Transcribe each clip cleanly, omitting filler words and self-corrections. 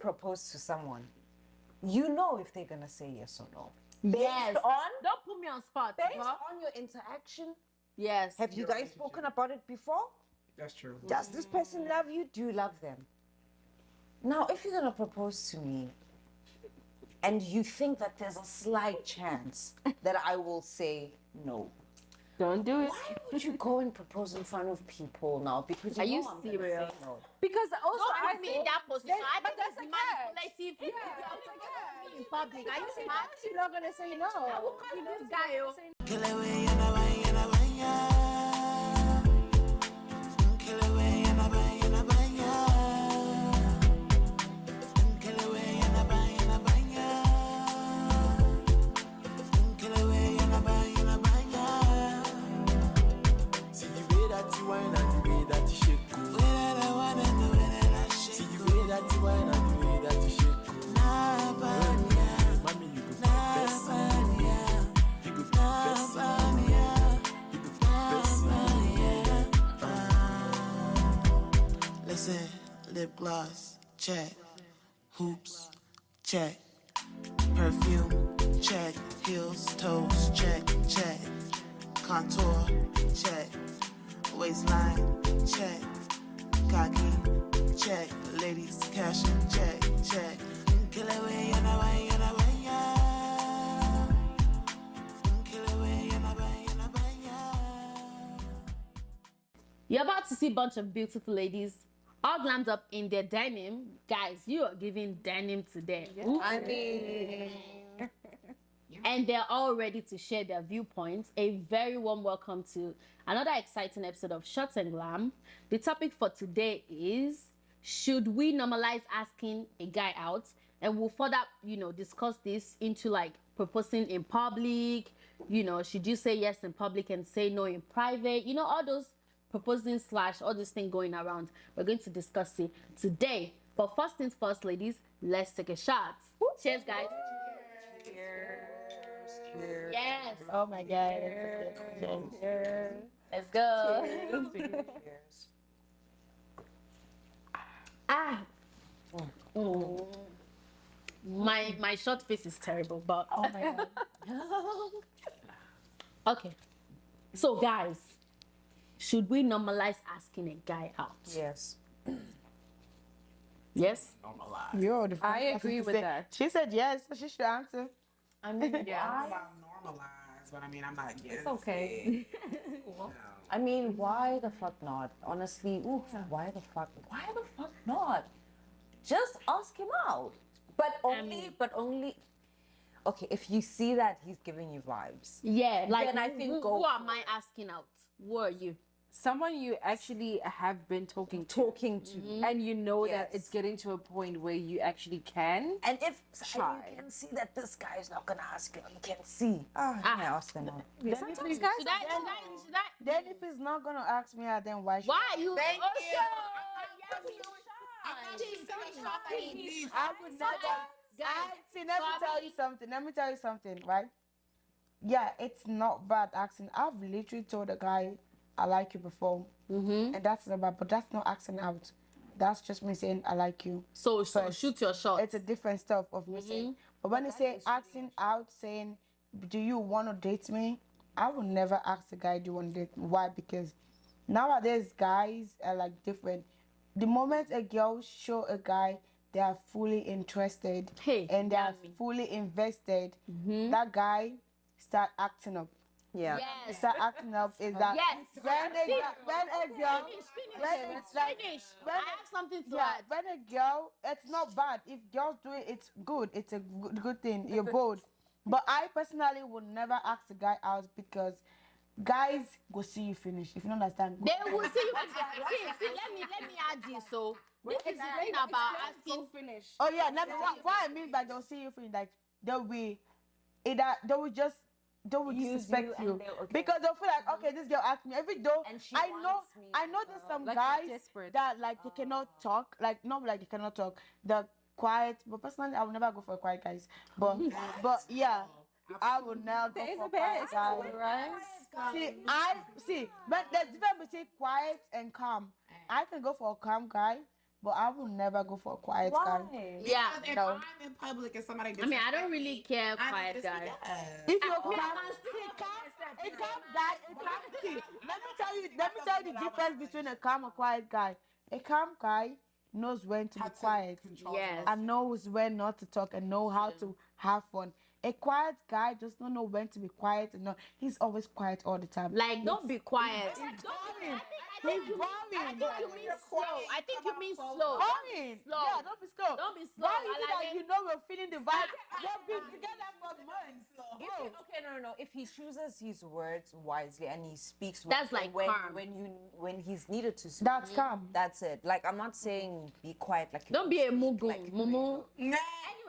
propose to someone, you know if they're gonna say yes or no. Yes. Don't put me on spot. Based on your interaction. Yes. Have you guys spoken about it before? That's true. Does this person love you? Do you love them? Now, if you're gonna propose to me, and you think that there's a slight chance that I will say no, Don't do it. why would you go and propose in front of people now? Because Are you know I'm gonna serious? say no. Because also Don't put me in that position. I but think that's it's a catch. manipulative. Yeah, it's a Me in public. Are you You're smart? not gonna say no. I will call this guy. Kill away and away and away. Kill away and away and away. Kill away and away and away. Kill away and away and away. See the way that you whine and the way that you shake. The way that I whine and the way that I shake. See the way that you whine and the way that you shake. Mommy, you go best. You go best. Listen, lip gloss, check. Hoops, check. Perfume, check. Heels, toes, check, check. Contour, check. Waistline, check. Cocky, check. Ladies, cash, check, check. Kill away and away and away. Kill away and away and away. You're about to see a bunch of beautiful ladies all glammed up in their denim. Guys, you are giving denim to them. I mean, And they're all ready to share their viewpoints. A very warm welcome to another exciting episode of Shotz and Glam. The topic for today is, should we normalize asking a guy out? And we'll further, discuss this into like proposing in public. Should you say yes in public and say no in private? All those proposing / all this thing going around. We're going to discuss it today. But first things first, ladies, let's take a shot. Cheers, guys. cheers, cheers. Yes. Oh my God. Cheers. Let's go. Cheers. Ah. My short face is terrible, but Oh my God. okay. So guys, should we normalize asking a guy out? Yes. Yes. You're the I agree with that. She said yes, so she should answer. I mean, Yeah, why? I'm normalized, but I mean, I'm not against It's okay. I mean, why the fuck not? Honestly, why the fuck not? Just ask him out. But only. Okay, if you see that he's giving you vibes. Yeah, like Then I think go who am for I asking out? Who are you? Someone you actually have been talking to. And you know that Yes. it's getting to a point where you actually can. And if Try. you can see that this guy is not gonna ask you, you can see. I ask them out. Then if, Should I? then if he's not gonna ask me out, then why should Why you? Thank oh, you. I would never. See, let me tell you something, right? Yeah, it's not bad asking. I've literally told a guy I like you before, and that's not bad. But that's not asking out. That's just me saying I like you. So First. shoot your shot. It's a different stuff of me saying. But when you say asking out, saying, "Do you want to date me?" I would never ask a guy, "Do you want to date me?" Why? Because nowadays guys are like different. The moment a girl show a guy they are fully interested and they are fully invested, that guy start acting up. Yeah. Yes. Start acting up is that Yes. when a girl Finish. I have something to add. when a girl, it's not bad. If girls do it, it's good. It's a good thing. You're bold. But I personally would never ask a guy out because guys go see you finish. If you don't understand. They will see you. See, let me add this. So this is the thing about asking. Finish. Oh yeah, what I mean by they'll see you finish, like they'll be either they will disrespect you because they'll feel like, okay, this girl asked me every though And she I know there's some like guys desperate. that like they cannot talk, like not like they cannot talk, they're quiet, but personally I will never go for quiet guys, but yeah, I would now go for quiet guys. Right? See, but there's difference between quiet and calm. I can go for a calm guy, but I would never go for a quiet guy. Why? Yeah. Because if No. I'm in public and somebody I mean, I don't disrespect really me, care, I quiet need to guy. speak up. If you I- come, I- a calm guy, see, let me tell you the difference between a calm and quiet guy. A calm guy knows when to be Have to quiet control Yes. yourself. and knows when not to talk and know how to have fun. A quiet guy does not know when to be quiet and not. He's always quiet all the time. Like, don't be quiet. He's Don't be- boring. I think He's you mean- boring. I think you mean slow. I think you mean slow. Boring. Slow. Yeah, don't be slow. Don't be slow. Why is it I like that it. you know we're feeling the vibe? We've been together for months. If he, okay, no. If he chooses his words wisely and he speaks That's wisely like calm. when he's needed to speak, That's calm. that's it. Like I'm not saying be quiet. Like you Don't be a mugu. like- Mumu. Nah.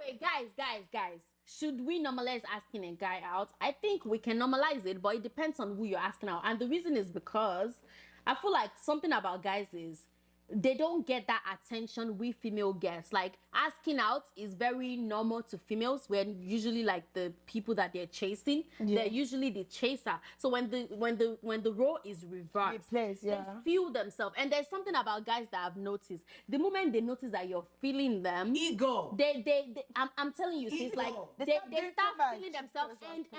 Anyway, guys, should we normalize asking a guy out? I think we can normalize it, but it depends on who you're asking out. And the reason is because I feel like something about guys is they don't get that attention we female gets. Like asking out is very normal to females. We're usually like the people that they're chasing. They're usually the chaser. So when the role is reversed, Replace, yeah. they feel themselves. And there's something about guys that I've noticed. The moment they notice that you're feeling them, Ego. I'm telling you, sis, like Ego. they They start doing start too much. feeling themselves,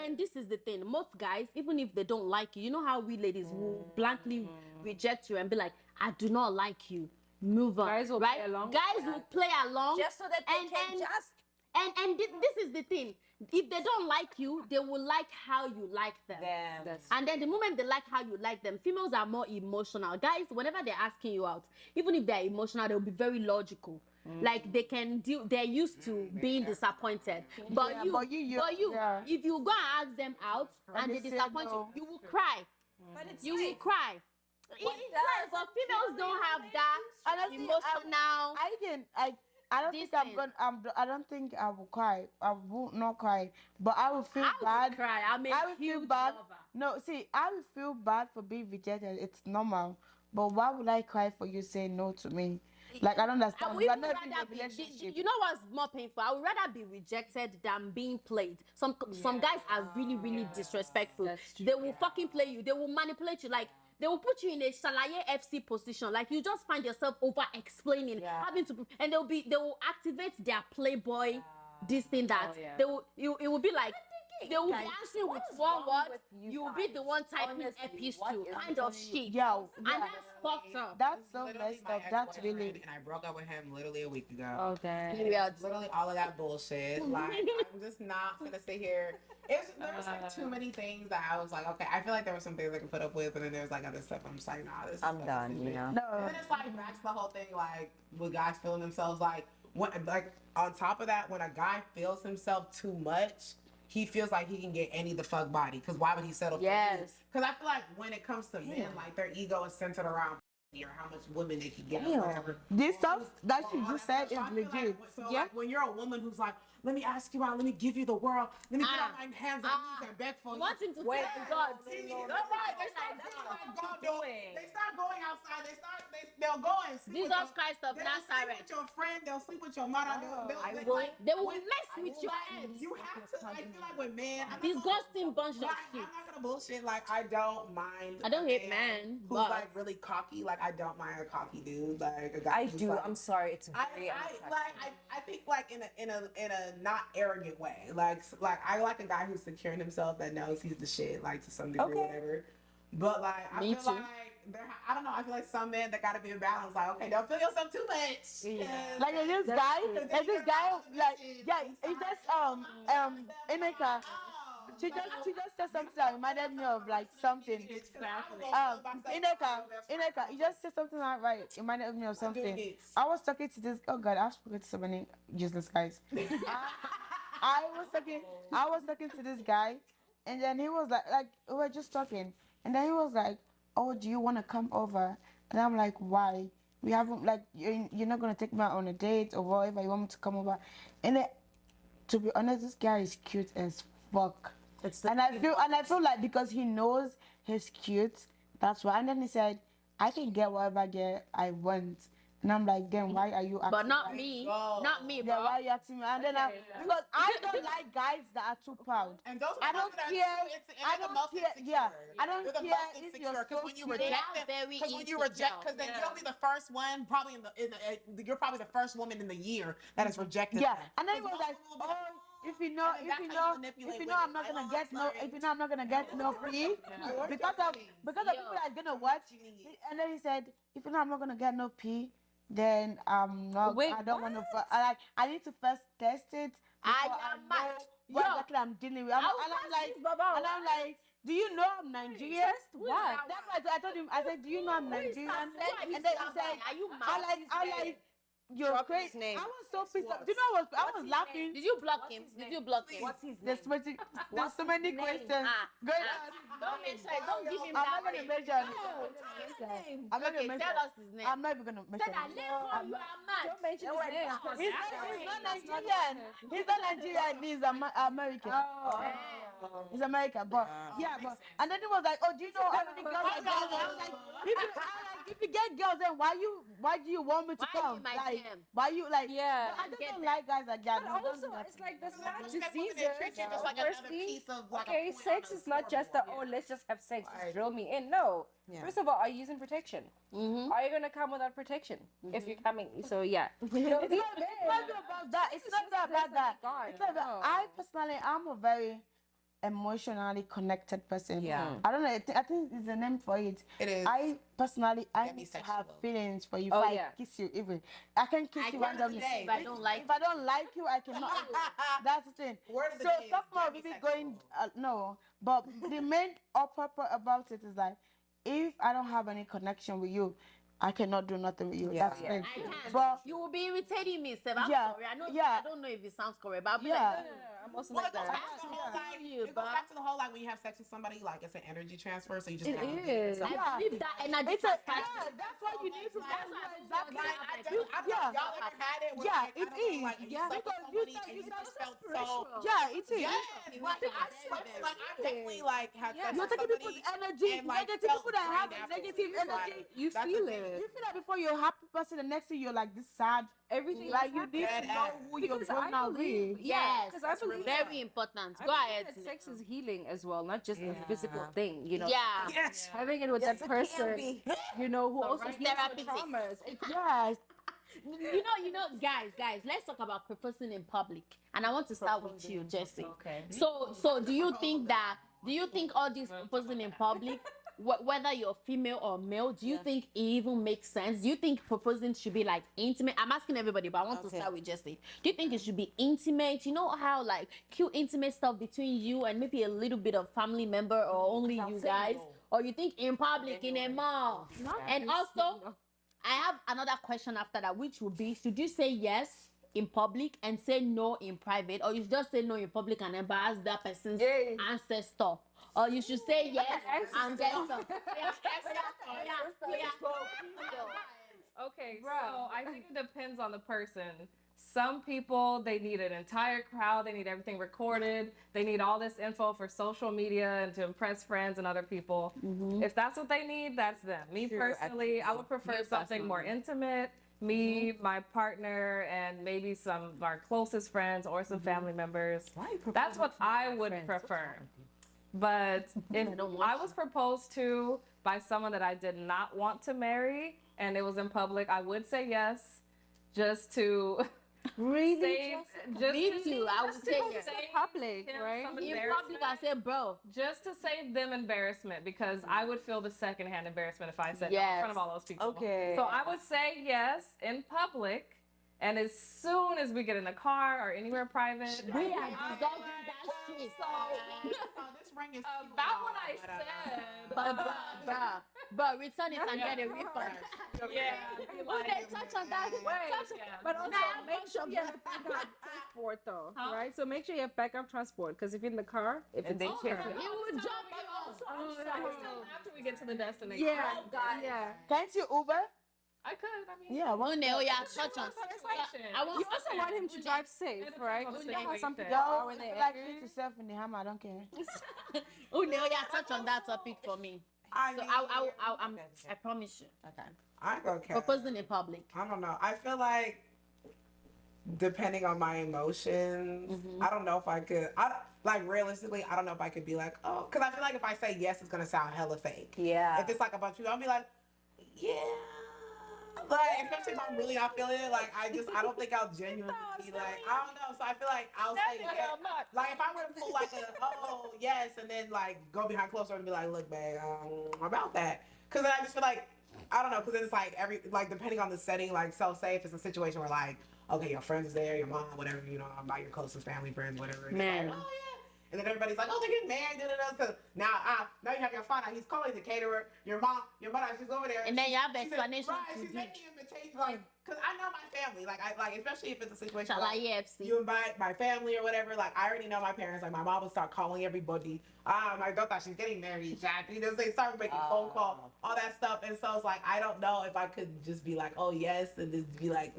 and this is the thing. Most guys, even if they don't like you know how we ladies will blankly reject you and be like, I do not like you. Move on. Guys will right? play along Guys with will that. play along. just so that they and, can and, just. and this is the thing. If they don't like you, they will like how you like them. That's And then the moment they like how you like them, females are more emotional. Guys, whenever they're asking you out, even if they're emotional, they'll be very logical. Like they can deal, they're used to being disappointed. But Yeah, you, but you- yeah. if you go and ask them out and they they say disappoint no. you, you will cry. But it's You will like, cry. It's nice, but females don't have that Honestly, emotional. I don't think I'm Listen. gonna. I don't think I will cry. I will not cry, but I will feel I bad. will cry. I'm a I will feel huge bad. lover. No, see, I will feel bad for being rejected. It's normal. But why would I cry for you saying no to me? Like I don't I understand. would We are even not in a rather be, relationship. you know what's more painful? I would rather be rejected than being played. Some guys are really disrespectful. That's true. They will fucking play you. They will manipulate you. Like they will put you in a Shalaye FC position. Like you just find yourself over explaining, having to, and they will activate their playboy, this thing that Oh, yeah. they will. It will be like. They will be guys, answering with what is one wrong word. with you You will be the guys? one typing Honestly, epic what to is kind wrong of with you? shit. Yo, And yeah. that's fucked up. That's so Literally messed my up. That's ex-boyfriend, really. And I broke up with him literally a week ago. okay. Period. Literally all of that bullshit. Like I'm just not gonna sit here. There was like too many things that I was like, okay, I feel like there were some things I could put up with, but then there was like other stuff I'm just like, nah, this is I'm fucking done. You stupid. know. And No. then it's like back to the whole thing, like with guys feeling themselves like on top of that, when a guy feels himself too much, he feels like he can get any the fuck body. Because why would he settle for you? Yes. Because I feel like when it comes to men, like their ego is centered around or how much women they can get or Damn. whatever. This stuff that you just said So is I feel like legit. like when you're a woman who's like, let me ask you out, let me give you the world, let me get on my hands and knees and beg for You you. want him to Wait, feel God. That's right. They start They start going outside. They'll go and sleep. Jesus Christ of They'll sleep Nazareth. with your friend. They'll sleep with your mother. They will mess with your head. You have to. I feel like with men, I'm not Disgusting bunch of gonna- shit. I'm not gonna bullshit. Like I don't mind. I don't a hate man men, who's but- like really cocky. Like I don't mind a cocky dude. Like a guy. I who's do. like- I'm sorry. It's very I think like in a not arrogant way. Like I like a guy who's securing himself that knows he's the shit, like to some degree, Okay. whatever. But like I Me feel too. like I don't know. I feel like some men that gotta be in balance. Like okay, don't feel yourself too much. 'cause- Like there's this guy, like yeah, he just Nneka. She just said something that reminded me of like something. Nneka, you just said something that right reminded me of something. I was talking to this. Oh God, I've spoken to so many useless guys. I was talking to this guy, and then he was like we were just talking, and then he was like, "Oh, do you want to come over?" And I'm like, "Why? We haven't like you're not gonna take me out on a date or whatever. You want me to come over?" And then, to be honest, this guy is cute as fuck. And I feel like because he knows he's cute, that's why. And then he said, "I can get whatever girl I want." And I'm like, then why are you asking? But not like, me. go. Not me, Yeah, bro. why are you asking me? And then because I don't like guys that are too proud. And those I are the don't ones that are care. too I they're the don't most care. insecure. Yeah, I don't They're the care most if insecure you're because so when you cute. They reject are them, very because when you reject, because then you'll be the first one, probably you're probably the first woman in the year that has rejected. Yeah, them. and then it 'Cause was most like, women will be oh, if you know, and then that's how you manipulate women. I'm not gonna get no, if you know I'm not gonna get no P, because of people that are gonna watch. And then he said, if you know I'm not gonna get no P, then not. Wait, I don't want to. I need to first test it. I before am know mad. what Yo, exactly I'm dealing with. And I'm like, do you know I'm Nigerian? Test what? That's why I told him. I said, do you know I'm Nigerian? Who And then he said, are you I mad? like. You're Drop his crazy. name. I was so pissed off. Do you know what? I was laughing. Did you block him? Did you block him? What's his name? There's so many questions going on. Don't mention it. Don't give him I'm that not gonna name. mention it. I'm not Okay, gonna tell mention us his name. I'm not even gonna mention Say that. it. Lethabo, you are mad. Don't mention his name. He's not Nigerian. He's not Nigerian. He's American. He's American. But yeah, but and then he was like, oh, do you know how many girls I got? I was like, if you get girls, then why do you want me to Why come? you my Like, DM? why you like? Yeah. I just don't like guys like that. But Don't also, do that. it's like there's not Treat diseases. you just like another Firstly, piece of like okay, a point sex on is not just a let's just have sex, just drill me in. No. First of all, are you using protection? Are you gonna come without protection if you're coming? So yeah. It's not about that. It's not about that. It's not about, I personally, I'm a very emotionally connected person. Yeah. I don't know. I think it's a name for it. It is. I personally, I need to have Demisexual. feelings for you. Oh, If I yeah. kiss you, even I can kiss you randomly. If I don't like If I don't like you, I cannot. That's the thing. Word of the So day is talk more maybe going no, but the main upper part about it is like, if I don't have any connection with you, I cannot do nothing with you. Yeah. That's I it. can't. But You will be irritating me, Seb. I'm Yeah, sorry. yeah. I don't know if it sounds correct, but I'll be Yeah. like, I'm also Well, like it goes that. back to the whole like, You, it goes but- back to the whole like when you have sex with somebody, like it's an energy transfer, so you just It have to be is. yourself. I believe that energy it's transfer. that's why you need to That's why I don't exactly. like Like, I that. do. I don't Yeah. y'all ever had it where Yeah, like, it I don't know, is. like, you Yeah. slept with Because you somebody said- and you you said just felt so. Yeah, it is. Yes, like I swear, like I definitely like had sex You're with taking somebody people's energy, and, like, negative felt people that have drained negative afterwards. energy. Like, You that's feel the thing. it. You feel that before you're a happy person, the next thing you're like this sad. Everything Like is you need to Dead know ass. who you're Because going I out believe- with. Yes, because I believe very important. I Go believe ahead. that Nneka. sex is healing as well, not just a physical thing. You know. Yeah. Yes. Having it with that person, you know, who also right. deals with Therapeutic. traumas. Yes. You know, guys, let's talk about proposing in public. And I want to start with you, Jesse. Okay. So do you think all this proposing in public, whether you're female or male, do you think it even makes sense? Do you think proposing should be like intimate? I'm asking everybody, but I want to start with Jesse. Do you think it should be intimate? You know how like cute intimate stuff between you and maybe a little bit of family member or only you guys? Or you think in public, in a mall? And also, I have another question after that, which would be, should you say yes in public and say no in private, or you should just say no in public and embarrass that person's ancestor? Or you should say yes and then Okay, so I think it depends on the person. Some people, they need an entire crowd, they need everything recorded, they need all this info for social media and to impress friends and other people. If that's what they need, that's them. Me personally, I would prefer something more intimate. Me, my partner, and maybe some of our closest friends or some family members. That's what I would prefer. But if I was proposed to by someone that I did not want to marry and it was in public, I would say yes, just to save. Me too. I would say yes. Public, right? In public, I say, bro. Just to save them embarrassment, because I would feel the secondhand embarrassment if I said no in Yes. front of all those people. Okay. So I would say yes in public, and as soon as we get in the car or anywhere private, We are dissolving that shit. This ring is about what I said. But return it and get a refund. Yeah. Who they touch on that? But also Nah, make sure you have backup transport though, right? So make sure you have backup transport, because if you're in the car, if it's You would jump me off. After we get to the destination. yeah. Can't you Uber? I could. I mean, Yeah. What? Touch on. I want You also want him to drive safe, right? Because you know how some people Yo, are when they're like angry. shoot yourself in the hammer. I don't care. touch on that topic for me. I So mean, I promise you. Okay. I ain't gonna care. Proposing in public. I don't know. I feel like depending on my emotions, I don't know if I could. Like realistically, I don't know if I could be like, oh, because I feel like if I say yes, it's gonna sound hella fake. Yeah. If it's like a bunch of people, I'll be like, yeah. Like, especially if I'm really not feeling it, like I don't think I'll genuinely be like, I don't know. So I feel like I'll say yes. Like if I were to pull like yes, and then like go behind closed door and be like, look, babe, about that. Because then I just feel like, I don't know, because then it's like depending on the setting, like so say if it's a situation where like, okay, your friends there, your mom, whatever, you know, about your closest family, friends, whatever. Man. Like, oh yeah. And then everybody's like, oh, they're getting married, da-da-da. So now you have your fun. He's calling the caterer, your mother, she's over there. And then you have the she's explanation. Right, she's making invitations, like, because I know my family. Like, especially if it's a situation Shola like EFC. you invite my family or whatever. Like, I already know my parents. Like, my mom will start calling everybody. My daughter, she's getting married, Jack. You know, they start making phone calls, all that stuff. And so it's like, I don't know if I could just be like, oh, yes, and just be like,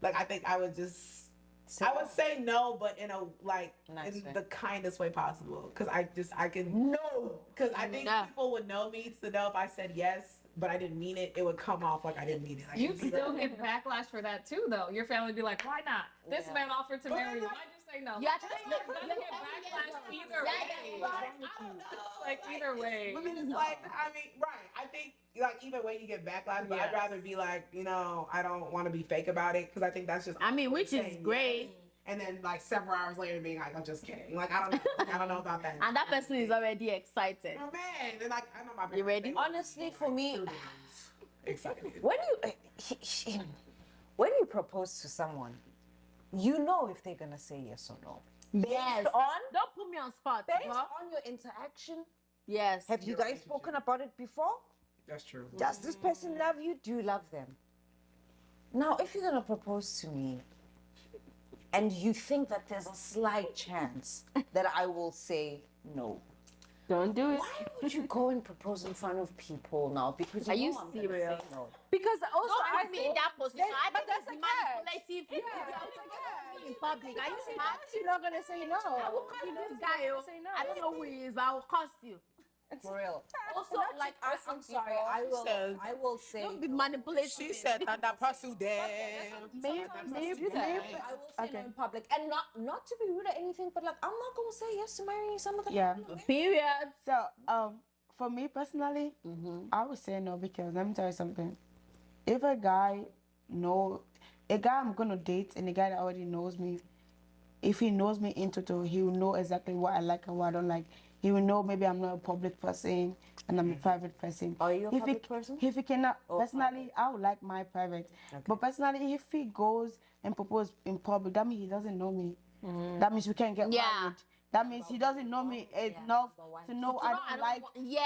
Like, I think I would just... I would say no, but in a the kindest way possible. Because I can no. Because I think people would know me to know if I said yes, but I didn't mean it. It would come off like I didn't mean it. Like, You still get backlash for that too, though. Your family would be like, "Why not? This man offered to marry you. Why'd you say no?" Yeah, You're gonna get backlash either way. I don't know. Like either way. I mean, it's like right. I think like either way you get backlash, but I'd rather be like, you know, I don't want to be fake about it because I think that's just. I mean, which is great. Yes. And then like several hours later being like, I'm just kidding. Like I don't know about that. And that person is already excited. Oh man, and like I know my parents. You ready? Honestly, for me, excited. When you propose to someone, you know if they're gonna say yes or no. Yes. Don't put me on spot. Based on your interaction. Yes. Have you guys spoken about it before? That's true. Does this person love you? Do you love them? Now, if you're gonna propose to me, and you think that there's a slight chance that I will say no, Don't do it. why would you go and propose in front of people now? Because Are you know I'm gonna serious? say no. Because also Don't put me in that position. I but think that's it's a catch. manipulative. Yeah. In public. Are you smart? You're not gonna say no. I will cost this guy. Say no. I don't know who he is, but I will cost you. For real. Also, Not like just I'm some sorry, people. I will say. Don't be manipulative. She said that pursue them. I will say no in public, and not to be rude or anything, but like I'm not gonna say yes to marrying somebody. Yeah. Period. So, for me personally, I would say no because let me tell you something. If a guy I'm gonna date and a guy that already knows me, if he knows me into it, he will know exactly what I like and what I don't like. He will know maybe I'm not a public person and I'm a private person. Are you a public person? If he cannot, personally, I would like my private. Okay. But personally, if he goes and proposes in public, that means he doesn't know me. That means we can't get married. That means he doesn't know me enough to know I don't like public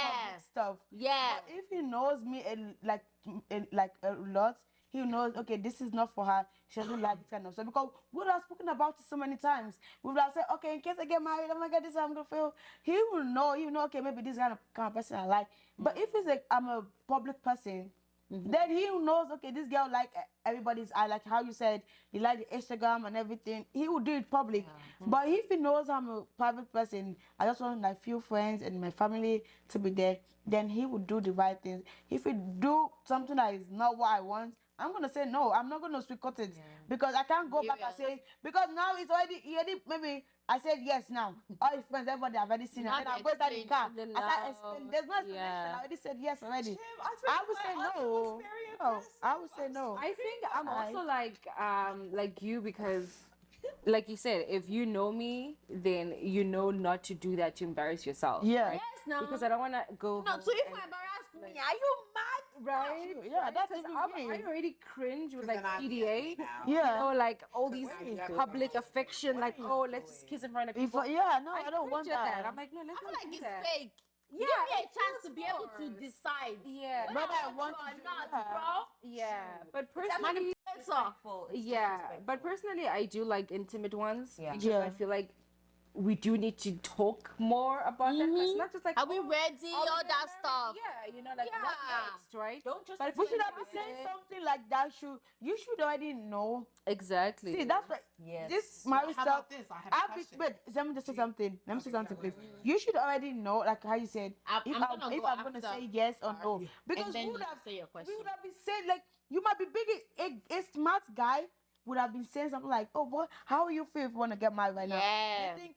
stuff. Yeah. But if he knows me like a lot, he knows, okay, this is not for her. She doesn't like this kind of stuff. Because we would have spoken about it so many times. We would have said, okay, in case I get married, oh my God, this is how I'm going to feel. He will know, okay, maybe this kind of person I like. But if it's like, I'm a public person, then he knows, okay, this girl like everybody's, I like how you said, you like the Instagram and everything. He will do it public. But if he knows I'm a private person, I just want my few friends and my family to be there, then he would do the right things. If he do something that is not what I want, I'm gonna say no. I'm not gonna sweet-cut it because I can't go back and say because now it's already maybe I said yes now. All his friends, everybody have already seen it. And I go inside the car. There's no explanation. I already said yes already. I would say no. No, I would say no. I think I'm also like you because, like you said, if you know me, then you know not to do that to embarrass yourself. Yeah. Yes, no. Because I don't want to go. No, so if you embarrass me, are you mad? Right? Yeah, that's Because even me. I already cringe with like PDA. Yeah. You know, like all these public affection, like, oh, let's just kiss in front of people. Yeah, no, I don't want cringe at that. I'm like, no, let's I feel not like do it's that. fake. Give me a chance to be able to decide. Yeah. Whether I want or to do not, that. bro. Yeah. But personally, Manipulator. yeah. But personally, I do like intimate ones. Yeah. Because Yeah. I feel like we do need to talk more about that. It's not just like, Are we ready? All that stuff. yeah, you know, like what next, right? Don't just. But we should have been saying something like that. You should already know. Exactly. See, that's what. Yes. This marriage How stuff. about this? I have a question. Wait, let me just say something. Let me say something, please. You should already know, like how you said, I'm gonna if go I'm gonna after. say yes or no, because And then we would you have say your question. we would have been saying like you might be big. A smart guy would have been saying something like, "Oh, what? How you feel if you want to get married right now?" Yeah. You think,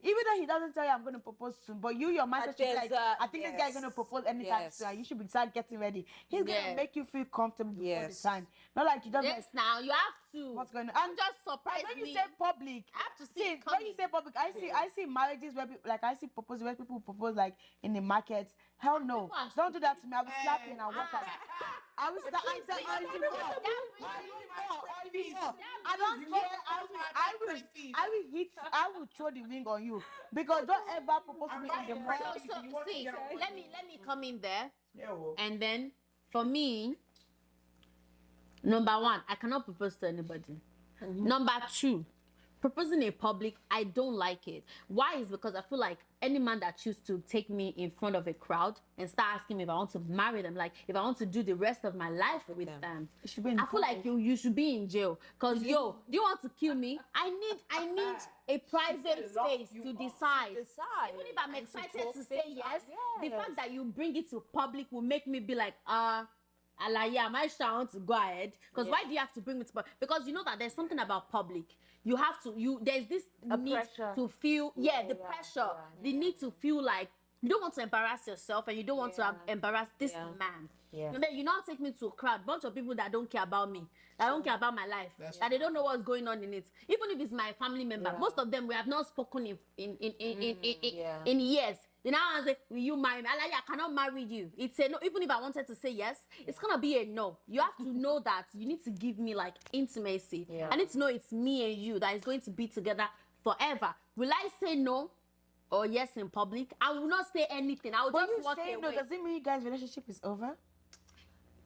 even though he doesn't tell you I'm going to propose soon, but your mindset should be like, there's, I think this guy is going to propose anytime Yes. soon. You should be start getting ready. He's going Yeah. to make you feel comfortable before the Yes. time. Not like you just Yes, now you have to. what's going on. I'm just surprised. When you me. say public, I have to see it when you coming. say public, I see marriages where people, like I see proposals where people propose like in the market. Hell no, People are don't do that to me. I will slap you and I'll walk out. I will start. I said, I don't care. I will hit. I will throw the ring on you because don't ever propose to me in the morning. So see, let me come in there, Yeah, well. and then for me, number one, I cannot propose to anybody. Number two, proposing in public, I don't like it. Why? Is because I feel like any man that chooses to take me in front of a crowd and start asking me if I want to marry them, like if I want to do the rest of my life with them, should be in I feel like you should be in jail. Cause do you want to kill me? I need a private space to decide. Even if I'm excited to say yes, the fact that you bring it to public will make me be like, Alaye, am I sure I want to go ahead? Because why do you have to bring me to public? Because you know that there's something about public. You have to, there's this need pressure. to feel, the pressure, the need to feel like you don't want to embarrass yourself and you don't want to embarrass this man. Yeah. And then you now take me to a crowd, bunch of people that don't care about me, that don't care about my life, that they don't know what's going on in it. Even if it's my family member, most of them we have not spoken in years. Then now I say, will you marry me? Like, I cannot marry you. It's a no. Even if I wanted to say yes, it's gonna be a no. You have to know that you need to give me like intimacy. I need to know it's me and you that is going to be together forever. Will I say no or yes in public? I will not say anything. I will When just you walk say away. no, does it mean you guys' relationship is over?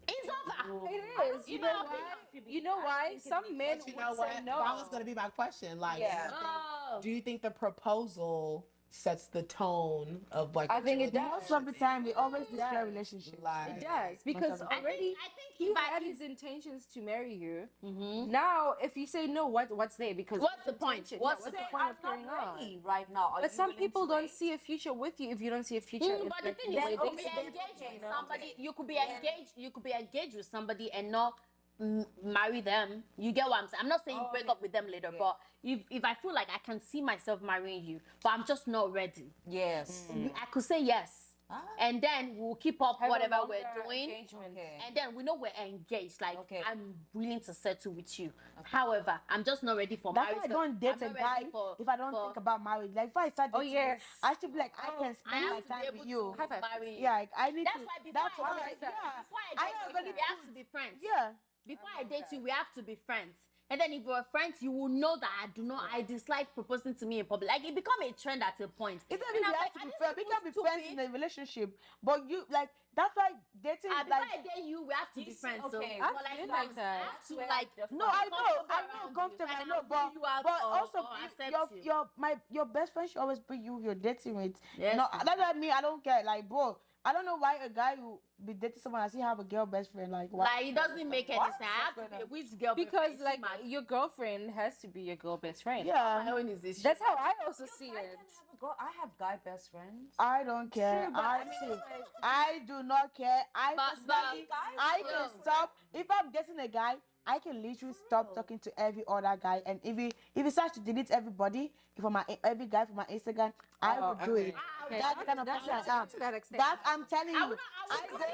It's over. It is. You know why? You know why? Some men But you would know say what? no. That was gonna be my question. Like, Oh. do you think the proposal sets the tone of like? I think it does. Most of the time, we always destroy relationships. Like, It does because I already I think he if I had his intentions to marry you. Now, if you say no, what's there? Because What's the point? intention- What's yeah, the what's point? the point of carrying on? Ready right now. Are But you some willing people to don't wait? see a future with you if you don't see a future. But the thing way is, you they could be see it. engaged with somebody. You could be engaged. You could be engaged with somebody and not marry them. You get what I'm saying? I'm not saying break up with them later, but if I feel like I can see myself marrying you, but I'm just not ready, Yes. I could say yes, and then we'll keep up Have a whatever longer we're doing. engagement. Okay. And then we know we're engaged. Like I'm willing to settle with you. However, I'm just not ready for That's marriage. why I don't date I'm a not guy ready for- if I don't for- think about marriage. Like if I start dating, yes. I should be like, I can I spend my have to be time able with you. to marry you. Yeah, like, I need That's to. why before that's I why, date you, yeah. before I I date you, already we have to be friends. Yeah. Before I date you, we have to be friends. And then if we're friends, you will know that I dislike proposing to me in public. Like it become a trend at a point. It's not And even I'm we have like, to are be these friends. We people can be friends in stupid? a relationship, but you like that's why dating Before like. I date you, we have to be friends. So, okay. but I feel like like that. I have to like No, I know, comfortable comfortable, around I you, know, and but I'll bring you out but or- also or accept you. your best friend should always bring you your dating with. Yes. No, that doesn't mean I don't care. Like, bro, I don't know why a guy will be dating someone as he have a girl best friend. Like, why? Like it doesn't make any sense. I have to be which girl Because befriend like you, your girlfriend has to be your girl best friend. Yeah, my own is this. That's how I also see I it. can have a girl. I have guy best friends. I don't care. True, but I mean, see, it's like- I do not care. I But- personally, but- I can stop if I'm dating a guy. I can literally stop talking to every other guy, and if he starts to delete everybody from every guy from my Instagram, I will do it. Okay. That kind of That's person I am. to that extent. That I'm telling you. I would I go go-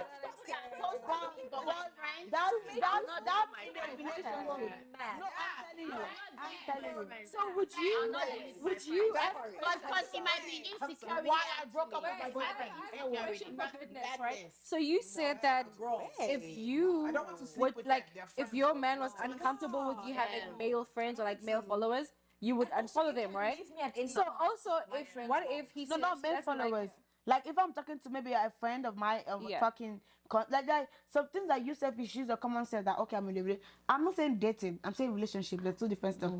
but my friends. That's I'm not that's doing in my a friends. relationship. No, I'm telling you. I'm telling you. So would you I'm not doing it would with you Because it might be insecurity. why I broke up with my actually. boyfriend. Insecurity. for goodness, right? So you said that if you I don't want to sleep would with like them. They're if your man was uncomfortable with you having male friends or like male followers, you would unfollow them, right? Leave me at any So also if what if he No, says not he male doesn't like followers. it? Like if I'm talking to maybe a friend of mine, Yeah. talking like some things that you selfish use or common sense that okay, I'm in a relationship. I'm not saying dating. I'm saying relationship. They're two different stuff.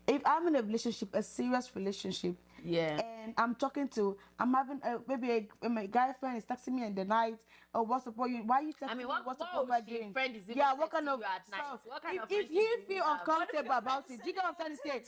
If I'm in a relationship, a serious relationship, Yeah. And I'm having maybe my guy friend is texting me in the night. Oh, what's up? Why you texting I mean, me? what What's up? what What would we're she doing? friend is even Yeah, what kind texting of you at night? stuff? What kind of If he friendship do you feel have? uncomfortable about it, you get what I'm trying to say?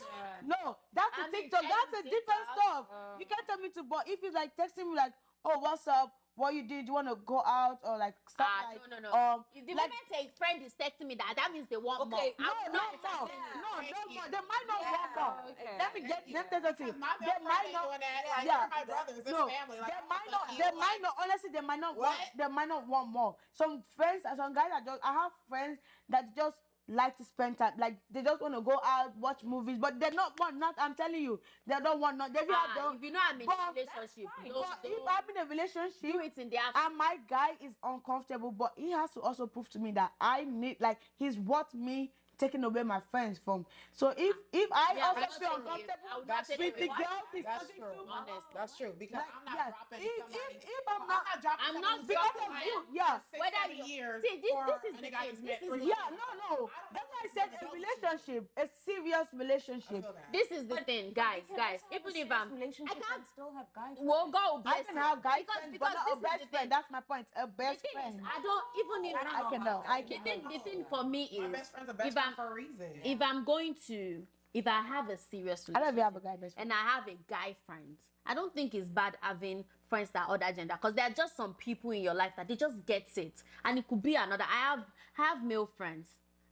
No, that's I a mean, TikTok. That's a sharing different TikTok. stuff. You can't tell me to. But if he's like texting me like, oh, what's up? What you did? You want to go out or like stuff like No. If the like, moment a friend is texting me that means they want more. Okay, no, I will no not more. entertain it. No more. They might not want more. okay. Let me get them something. My They best friend might ain't not. doing that. Like, Yeah. they're my brothers. It's No, family. Like, they I'm might not not. fucking They you. might not. Honestly, they might not. What? They might not want more. Some friends, some guys that just. I have friends that just like to spend time. Like they just want to go out, watch movies, but they not want. Not. I'm telling you, they don't want. Not. They If you know I'm in a relationship, But if I'm in a relationship, do it in the afternoon. and my guy is uncomfortable, but he has to also prove to me that I need, like, he's worth me taking away my friends from. So if I Yeah, also that's feel true. uncomfortable I would not take with the away girl he's That's talking true. to, Honest. That's true. Because like, I'm not yeah, dropping if somebody. I'm not dropping I'm not somebody because dropping of my- you, yeah. 6, Whether 7 you years. see this for is a the nigga I thing. just This met is 3 the Yeah, months. no. That's why I said a relationship, a serious relationship. This is the thing, guys. Even if I'm, relationship, I can't still have guys. Well, God I bless can you. have guy because friends, but not this a is best the thing. friend. That's my point. A The best thing is, friend. I don't even if I can know. I the can thing, know. the thing for me My is best friend's a best if friend I'm for a reason. if I'm going to if I have a serious I don't even relationship have a guy best friend. and I have a guy friend, I don't think it's bad having friends that are other gender because there are just some people in your life that they just get it, and it could be another. I have male friends,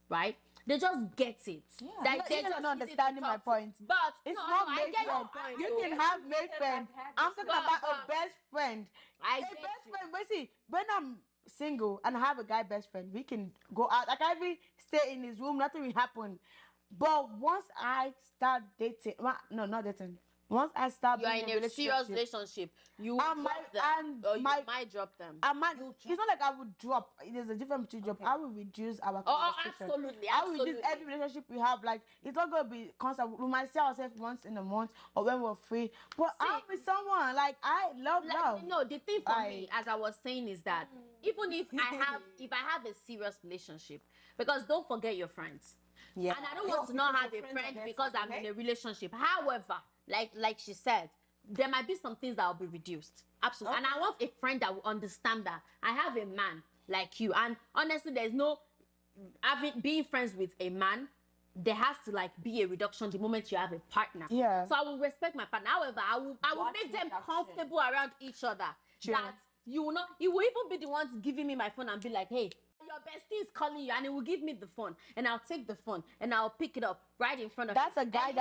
right? They just get it. Yeah. Like You're they just not easy to understanding my talk to. point. But It's no, not I male get your friend. point. You though. can have male friend. I'm talking about a best friend. I A get best you. friend. But see, when I'm single and I have a guy best friend, we can go out. Like I even stay in his room, nothing will happen. But once I start dating, no, not dating. Once I start You are being in a serious relationship. You will And my- drop them, and or you my- might drop them. I might, it's not like I would drop. There's a difference between drop. I will reduce our conversation. Absolutely, I will reduce absolutely. every relationship we have. Like it's not gonna be constant. We might see ourselves once in a month or when we're free. But I'm with someone like I love love. No, the thing for me, Like- as I was saying, is that even if I have a serious relationship, because don't forget your friends. Yeah. And I don't want to not have a friend because I'm in a relationship. However, like she said, there might be some things that will be reduced. Absolutely. And I want a friend that will understand that I have a man like you. And honestly, there's no being friends with a man. There has to like be a reduction the moment you have a partner. Yeah. So I will respect my partner. However, I will make them comfortable around each other. True. That you will not. You will even be the ones giving me my phone and be like, hey, your bestie is calling you, and he will give me the phone, and I'll take the phone and I'll pick it up right in front of That's you. a guy And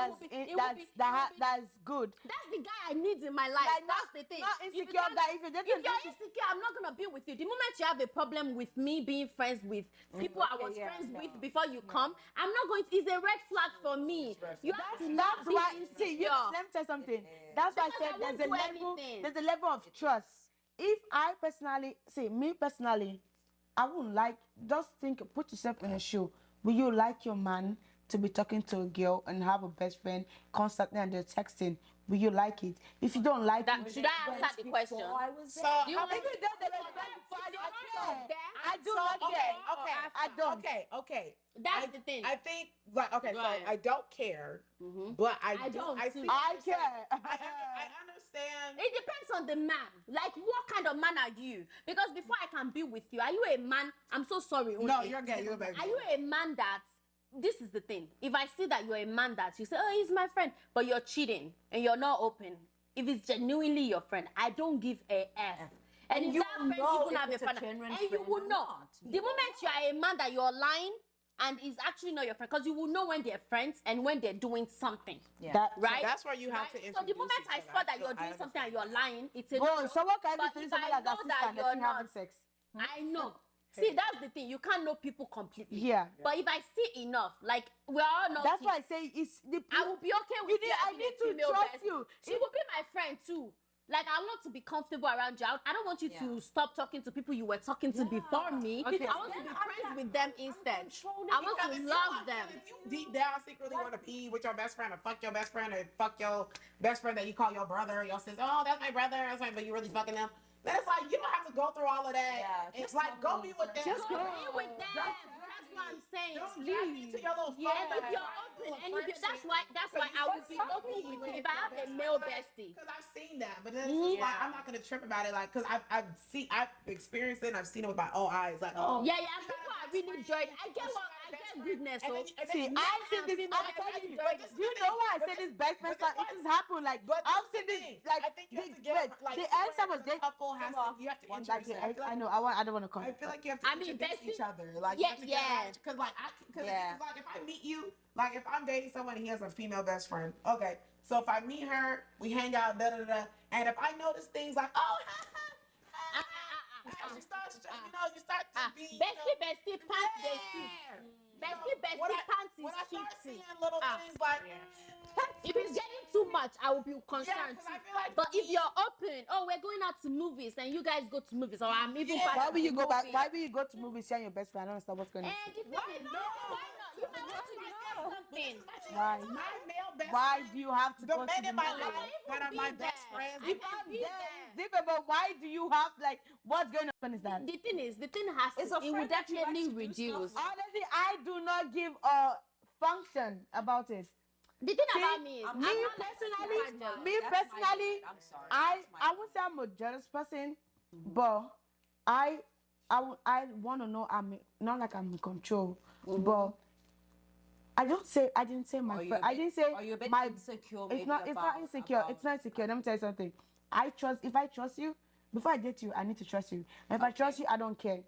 that's good. that's the guy I need in my life. Like, That's the thing. not If you insecure can't- guy. If you're dating, if you're insecure, I'm not gonna be with you. The moment you have a problem with me being friends with people I was friends with before you come, I'm not going to. It's a red flag for me. You have to not That's be why. insecure. See, let me tell you something. That's why I Because said I won't do anything. there's a level of trust. If I personally, I wouldn't like. Just put yourself in a shoe. Will you like your man to be talking to a girl and have a best friend constantly and they're texting? Will you like it? If you don't like it, Should I answer the question? I was So, there. You how want many- to I do so, not care. I don't. Okay. That's the thing. I think, like, okay, Right. so I don't care, but I don't I too. see. I what you're saying. care. I understand. It depends on the man. Like, what kind of man are you? Because before I can be with you, are you a man? I'm so sorry. No, Ode. you're gay. You're a baby. Are you a man that? This is the thing. If I see that you're a man that you say, oh, he's my friend, but you're cheating and you're not open. If it's genuinely your friend, I don't give a F. And if you that friend know even if have a it's a partner, genuine and you friend will or know. not. The moment you are a man that you're lying and is actually not your friend, because you will know when they're friends and when they're doing something. Yeah. Right? That's where you have to So the introduce moment I each other. spot that So you're I doing something and understand. you're lying, it's a Bro, no. someone can But even if tell I somebody know that's that sister and you're they're having not, sex. I know. See, that's the thing. You can't know people completely. Yeah. But if I see enough, like we're all not. That's why I say it's the. I will be okay with you. I having need a to female trust bestie. you. She will be my friend too. Like I want to be comfortable around you. I don't want you to stop talking to people you were talking to before me. Okay. I want to be friends with them instead. I want Because to if love you, them. If you deep down secretly want to be with your best friend or fuck your best friend or fuck your best friend that you call your brother or your sister, oh, that's my brother, that's my, but you really fucking them. Then it's like, you don't have to go through all of that. Yeah, It's just like, tell go me be with them. Just Go go. be with them. That's what I'm saying. Don't drag me to your little Yeah, and phone. if you're open, and if you're, that's why I will be open with you. If I have a male best bestie. Because I've seen that, but then it's just like I'm not gonna trip about it, like because I've experienced it, and I've seen it with my own eyes, like Yeah, people are really enjoying. I get goodness. So See, I've seen this. I'm telling you, do you know why I say this best friend? It just happened. Like I've seen this. Like I think you have to get like the answer was this. couple has to, you have to introduce it. I know. I don't want to come. I feel like you have to introduce each other. Like Yeah, you have to because like it's like if I meet you, like if I'm dating someone and he has a female best friend, okay. So if I meet her, we hang out, and if I notice things like, oh, you start to be bestie pants bestie. Bestie pants is when I start cheating. seeing little things like, If it's getting too much, I will be concerned. 'cause I feel like But if you're open, we're going out to movies, and you guys go to movies, or I'm even part Why of will you the go back? movie. Why will you go to movies sharing your best friend? I don't understand what's going on. And the thing is, why not? You might want to discuss something. Why? my male best Why friend, do you have to the go men to in my movies? life that are my best friends, I can be there. Different, but why do you have like what's going on? Is that? The thing has It's to, a it will friend that you like definitely to do reduce. stuff Honestly, I do not give a function about it. The thing See, about me is, I'm Me not personally, super jealous. me That's my personally, bad. I'm sorry. I That's my won't say I'm a jealous person, but I want to know not like I'm in control, but I didn't say my friend. I didn't say Are you a bit my insecure? It's not insecure. It's not insecure. Let me tell you something. If I trust you, before I date you, I need to trust you. And if I trust you, I don't care.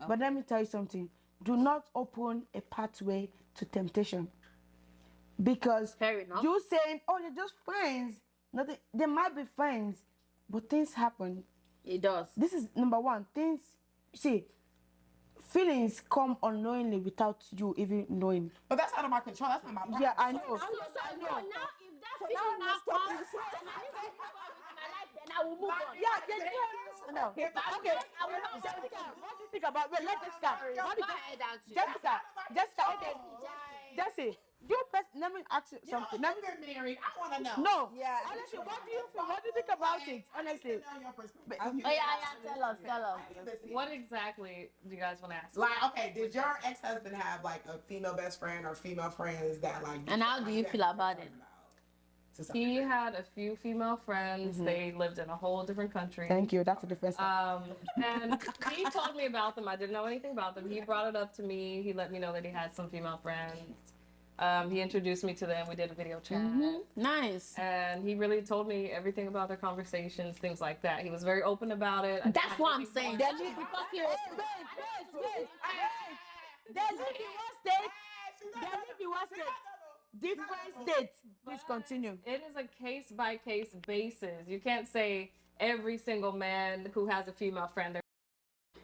But let me tell you something. Do not open a pathway to temptation. Because Fair enough. you saying, oh, you're just friends. Nothing. They might be friends, but things happen. it does. This is number one. Feelings come unknowingly without you even knowing. but that's out of my control. That's not my problem. Yeah, I know. So now, if that feeling now comes, and I need to move on with my life, then I will move on. No. Okay. I will not Jessica, what do you think about? Wait, let Jessica. What do Go you ahead, Anjy. Jessica. Okay. Jesse, let me ask you something. I've been married. I want to know. No. Yeah. Honestly, what do you think about it? Honestly. I know your perspective. Tell us. What exactly do you guys want to ask? Like, okay, did your ex-husband have like a female best friend or female friends that like? And how do you feel about it? He had a few female friends. They lived in a whole different country. Thank you. That's a difference. And he told me about them. I didn't know anything about them. He brought it up to me. He let me know that he had some female friends. He introduced me to them. We did a video chat. Nice. And he really told me everything about their conversations, things like that. He was very open about it. That's what I'm saying. Then you be fucking. Wait. Then live in one state. Different states. Please continue. It is a case-by-case basis. You can't say every single man who has a female friend.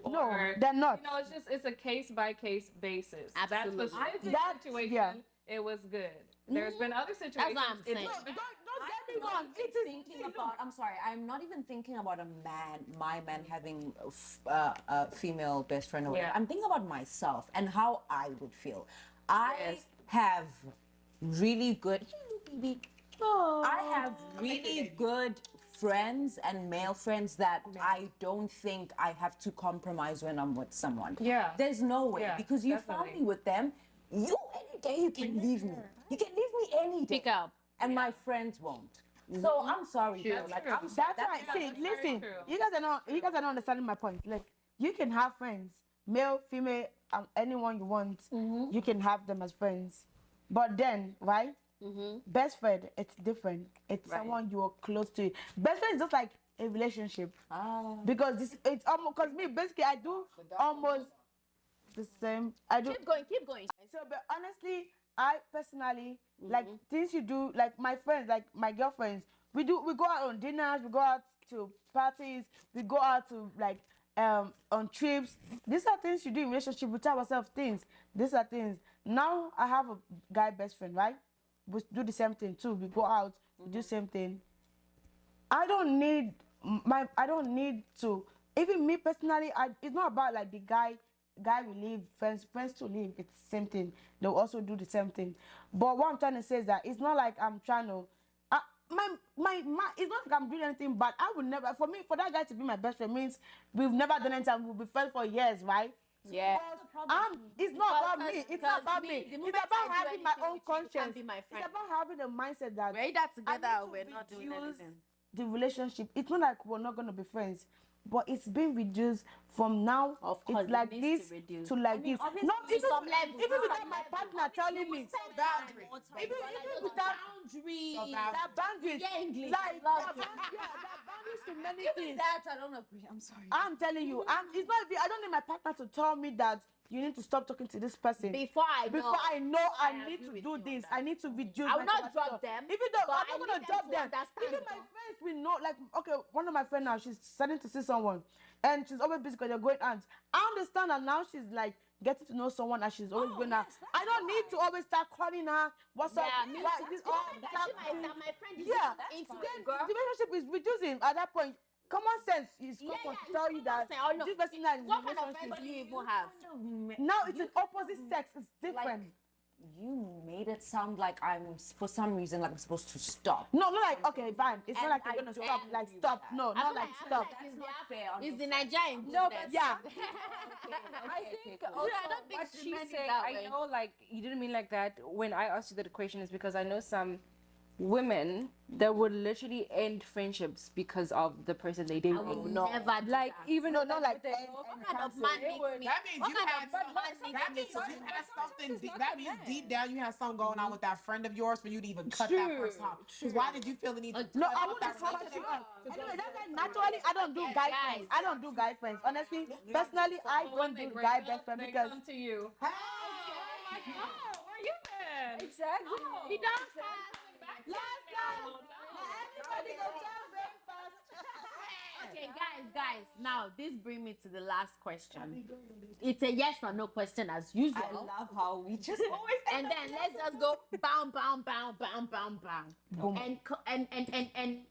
No, they're not. You know, it's a case-by-case basis. Absolutely. That specific That- situation, yeah. it was good. There's been other situations. That's what I'm saying. Don't get me I'm wrong. not even thinking about. I'm sorry. I'm not even thinking about my man having a female best friend or whatever. Yeah. I'm thinking about myself and how I would feel. I Yes. have really good. I have really good friends and male friends that I don't think I have to compromise when I'm with someone. Yeah. There's no way Yeah, because you found definitely. me with them. You any day you can leave me. You can leave me any day. Pick up. And my friends won't. So I'm sorry, True. bro. Like True. I'm sorry. That's right. See, that's very listen. true. You guys are not understanding my point. Like, you can have friends, male, female, anyone you want. You can have them as friends, but then, right? Best friend, it's different. It's someone you are close to. Best friend is just like a relationship. Because it's almost, because me basically I do almost the same. I do. Keep going. So, but honestly, I personally like things you do. Like my friends, like my girlfriends, we go out on dinners, we go out to parties, we go out to like on trips. These are things you do in relationship. We tell ourselves things. These are things. Now I have a guy best friend, right? We do the same thing too. We go out, we do the same thing. I don't need to. Even me personally, it's not about like the guy will leave, friends to leave. It's the same thing. They'll also do the same thing. But what I'm trying to say is that it's not like I'm trying to. It's not like I'm doing anything bad. I would never. For that guy to be my best friend means we've never done anything. We'll be friends for years, right? Yeah. It's not about me. Because- It's not about because me. the It's moment about I do having my anything own with you, you can't conscience. be my It's friend. about having a mindset that We're either I together need or to we're not doing reduce anything. the relationship. It's not like we're not gonna be friends, but it's been reduced from now. Of course, it's it like needs this to reduce. to like mean, this. obviously, Not to even some levels, even to without some my levels. partner telling me. Boundary. Even without boundaries. So boundary. that boundaries, Yeah, English. like Love that it. that boundaries to many Even things. that, I don't agree. I'm sorry. I'm telling you, it's not. I don't need my partner to tell me that you need to stop talking to this person. Before I know I I need agree to with do you on this. that. I need to reduce. I will my not drop conversation. them, Even though but I'm I not need gonna them drop to them. understand, Even my though. friends will know. Like, okay, one of my friends now, she's starting to see someone, and she's always busy because they're going out. I understand that now she's like getting to know someone, and she's always going out. yes, that's I don't need to always start calling her. What's up? Yeah, me Why too. this The all moment I that see my friend is yeah, into then it, girl. the relationship is reducing at that point. Common sense is Yeah, common yeah, to tell you that Oh, no. this person that is in a What kind of relationship. friends do you even have? Now it's an opposite sex. It's different. You made it sound like for some reason, like I'm supposed to stop. No, not like okay, fine. It's not And like you're I gonna don't stop. Like agree with stop. that. No, I not feel like I feel stop. like That's it's not the, fair on it's the your side. Nigerian No, goodness. but Yeah. I think cool. also I don't think what she she's meant it saying, that I way. know like you didn't mean like that when I asked you the question is because I know some women that would literally end friendships because of the person they date. I will never do Like that. even No, not like with their end- girlfriend. What kind of man makes me? That means What you kind had of some, man that makes me means to you do had that? something it's deep. not That the means man. deep down you had something going on with that friend of yours for you to even cut that person off. Because why did you feel the need to No, cut I off wouldn't that cut you relationship? off. Anyway, that's why naturally I don't do guy Guys. friends. I don't do guy friends. Honestly, personally, I don't do break guy up, best friend they because come to you. Hey! Oh, where you been? Exactly. He does have. everybody go tell them first. Okay, guys. Now this brings me to the last question. It's a yes or no question as I usual. love how we just always And then let's just go bam, bam, bam, bam, bam, bam.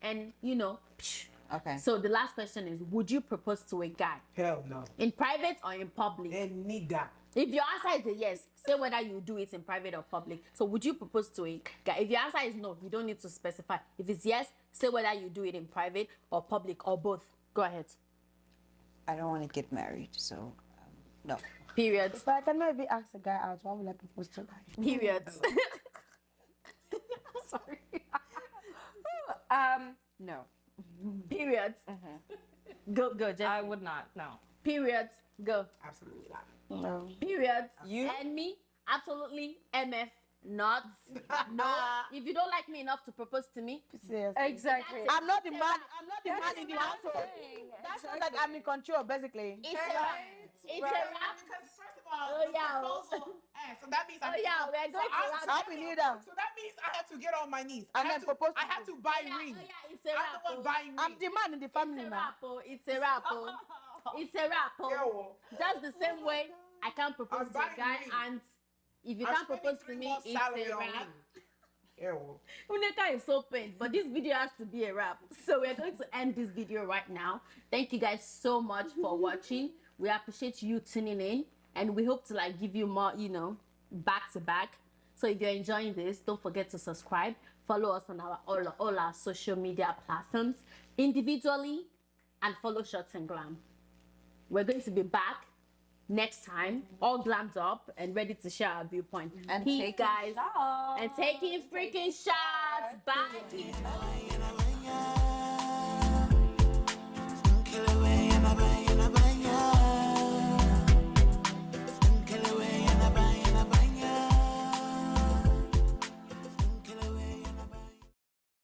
And you know. psh. Okay. So the last question is: would you propose to a guy Hell no. in private or in public? They need that. If your answer is a yes, say whether you do it in private or public. So would you propose to a guy? If your answer is no, you don't need to specify. If it's yes, say whether you do it in private or public or both. Go ahead. I don't want to get married, so no. Period. But I cannot even ask a guy out. Why would I propose to a guy? Period. Sorry. No. Period. Go, Jeff. I would not. No. Period. Go. Absolutely not. No. Period. You and me? Absolutely. MF. Not. No. If you don't like me enough to propose to me, Seriously. Exactly. I'm not the man. I'm not the man in the household. That's not like I'm in control, basically. it's a wrap. It's a wrap. Because first of all, Oh, the yeah. proposal, so that means Oh yeah, we're going to wrap. I'll be neither. So that means I have to get on my knees. And then propose to I have you. to buy Oh ring. yeah, it's a I'm wrap. the one buying ring. I'm the man in the family It's a now. wrap. It's a wrap. It's a wrap. Yeah. Just the same way I can't propose I'm to a buying guy, ring. and if you I'm can't spending propose to 3 me, months it's salary a on wrap. ring. Yeah, well. Nneka is so pained, but this video has to be a wrap. So we're going to end this video right now. Thank you guys so much for watching. We appreciate you tuning in, and we hope to like give you more, back to back. So if you're enjoying this, don't forget to subscribe. Follow us on all our social media platforms individually, and follow Shotz and Glam. We're going to be back next time, all glammed up and ready to share our viewpoint. And Peace, taking guys. shots. And taking freaking shots. Bye.